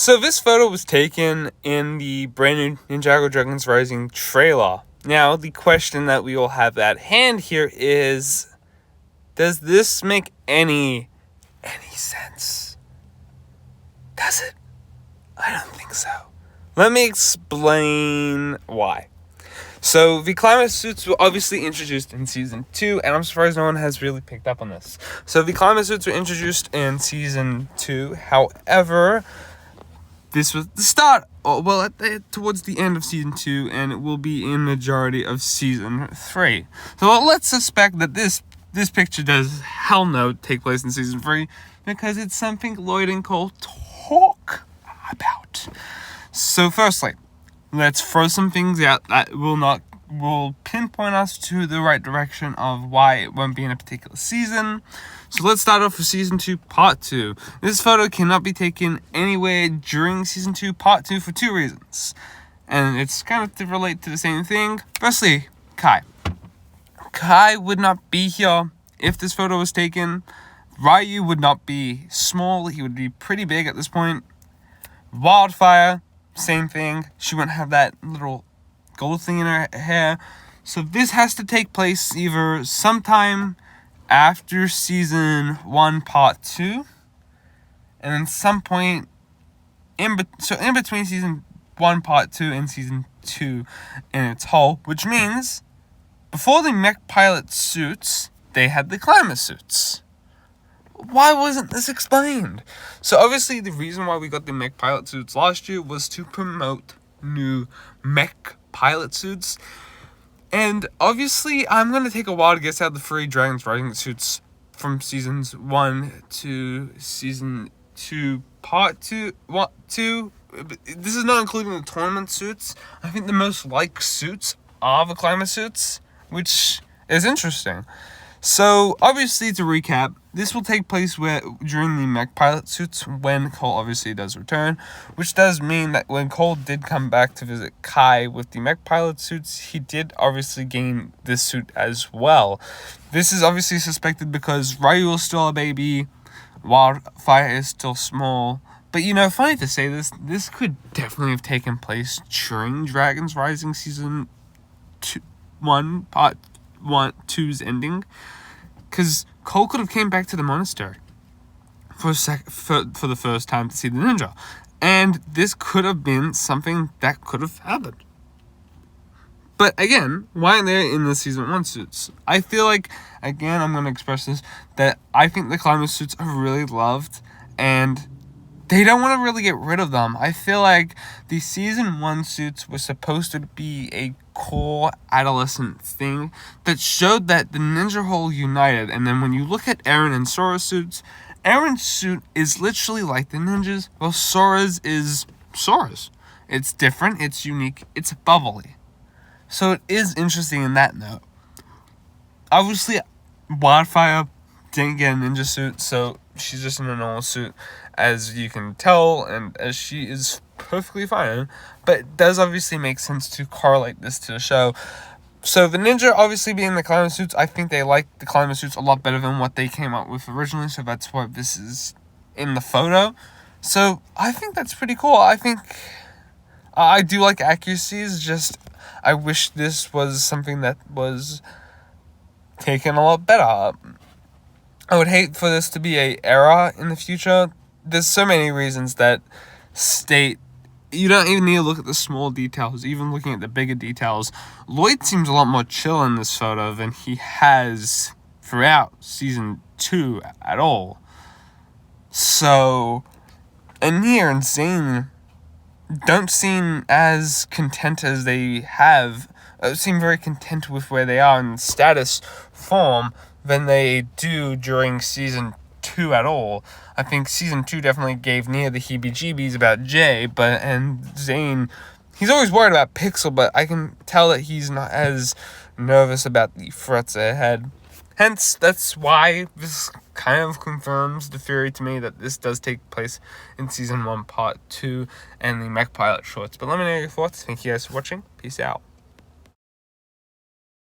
So this photo was taken in the brand new Ninjago Dragons Rising trailer. Now, the question that we all have at hand here is, does this make any sense? Does it? I don't think so. Let me explain why. So, the climate suits were obviously introduced in Season 2, and I'm surprised no one has really picked up on this. So, the climate suits were introduced in Season 2, however, this was the start, towards the end of Season 2, and it will be in majority of Season 3. So, let's suspect that this picture does hell no take place in Season 3, because it's something Lloyd and Cole talk about. So, firstly, let's throw some things out that will pinpoint us to the right direction of why it won't be in a particular season. So let's start off with Season 2, Part 2. This photo cannot be taken anywhere during Season 2, Part 2 for two reasons. And it's kind of to relate to the same thing. Firstly, Kai. Kai would not be here if this photo was taken. Ryu would not be small. He would be pretty big at this point. Wildfire, same thing. She wouldn't have that little gold thing in her hair. So this has to take place either sometime after Season 1, Part 2, and then some point in between Season 1, Part 2, and Season 2 in its whole, which means before the mech pilot suits, they had the climate suits. Why wasn't this explained? So obviously the reason why we got the mech pilot suits last year was to promote new mech pilot suits. And obviously I'm going to take a while to guess out the three Dragons Rising suits from Seasons 1 to Season 2 Part 2. This is not including the tournament suits. I think the most like suits are the climate suits, which is interesting. So, obviously, to recap, this will take place during the mech pilot suits when Cole obviously does return, which does mean that when Cole did come back to visit Kai with the mech pilot suits, he did obviously gain this suit as well. This is obviously suspected because Ryu is still a baby, Wildfire is still small, but funny to say this could definitely have taken place during Dragons Rising Season 1, Part 2's ending, because Cole could have came back to the monastery for the first time to see the ninja, and this could have been something that could have happened. But again, why aren't they in the Season 1 suits? I feel like, again, I'm going to express this, that I think the climate suits are really loved, and they don't want to really get rid of them. I feel like the Season 1 suits were supposed to be a core adolescent thing that showed that the ninja whole united. And then when you look at Eren and Sora's suits, Eren's suit is literally like the ninjas, while Sora's is Sora's. It's different, it's unique, it's bubbly. So it is interesting in that note. Obviously, Wildfire didn't get a ninja suit, so she's just in a normal suit, as you can tell, and as she is perfectly fine. But it does obviously make sense to correlate this to the show. So the ninja obviously being the climate suits, I think they like the climate suits a lot better than what they came up with originally, so that's why this is in the photo. So I think that's pretty cool. I think I do like accuracies, just I wish this was something that was taken a lot better. I would hate for this to be an error in the future. There's so many reasons that state you don't even need to look at the small details. Even looking at the bigger details, Lloyd seems a lot more chill in this photo than he has throughout Season 2 at all. So, Anir and Zane don't seem as content as they have. Seem very content with where they are in status form than they do during Season 2 at all. I think Season 2 definitely gave Nia the heebie-jeebies about Jay, and Zane, he's always worried about Pixel, but I can tell that he's not as nervous about the threats ahead. Hence, that's why this kind of confirms the theory to me that this does take place in Season 1, Part 2, and the Mech Pilot shorts. But let me know your thoughts. Thank you guys for watching. Peace out.